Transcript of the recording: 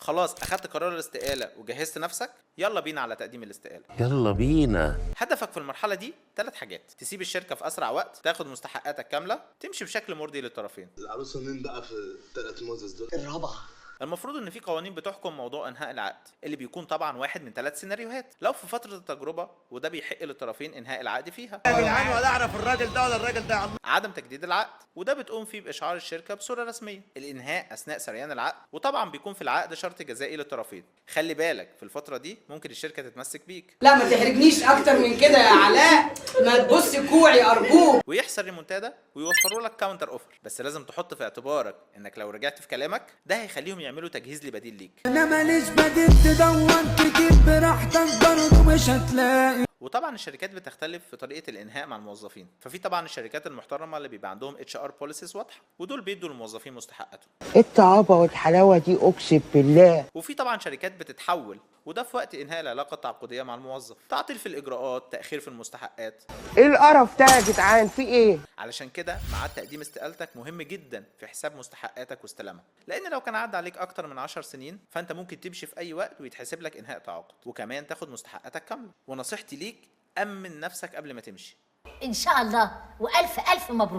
خلاص اخدت قرار الاستقالة وجهزت نفسك، يلا بينا على تقديم الاستقالة. يلا بينا. هدفك في المرحلة دي 3 حاجات: تسيب الشركة في أسرع وقت، تاخد مستحقاتك كاملة، تمشي بشكل مرضي للطرفين. العروسه مين بقى في الثلاث موزز دول؟ الرابعة. المفروض ان في قوانين بتحكم موضوع انهاء العقد، اللي بيكون طبعا واحد من 3 سيناريوهات لو في فترة التجربة، وده بيحق للطرفين انهاء العقد فيها. يا جدعان ولا اعرف الراجل ده ولا الراجل ده. عدم تجديد العقد، وده بتقوم فيه باشعار الشركة بصورة رسمية. الانهاء اثناء سريان العقد، وطبعا بيكون في العقد شرط جزائي للطرفين. خلي بالك في الفترة دي ممكن الشركة تتمسك بيك. لا ما تحرجنيش اكتر من كده يا علاء، ما تبص كوعي ارجوك. ويحصل ريمونتادا ويوفروا لك كاونتر اوفر، بس لازم تحط في اعتبارك انك لو رجعت في كلامك ده هيخليهم يعملوا تجهيز لبديل ليك. انا ماليش بديل، تدور تجيب براحتك برضه مش هتلاقي. وطبعا الشركات بتختلف في طريقه الانهاء مع الموظفين، ففي طبعا الشركات المحترمه اللي بيبقى عندهم HR بوليسيز واضحه، ودول بيدوا للموظفين مستحقاتهم. الطعابة والحلاوة دي أقسم بالله. وفي طبعا شركات بتتحول، وده في وقت انهاء العلاقه التعاقديه مع الموظف، تعطيل في الاجراءات، تاخير في المستحقات. إيه القرف ده يا جدعان، في إيه؟ علشان كده ميعاد تقديم استقالتك مهم جدا في حساب مستحقاتك واستلامها، لان لو كان عدى عليك اكتر من 10 سنين فانت ممكن تمشي في اي وقت ويتحسب لك انهاء تعاقد، وكمان تاخد مستحقاتك كامله. ونصيحتي ليك امن نفسك قبل ما تمشي. ان شاء الله، والف الف مبروك.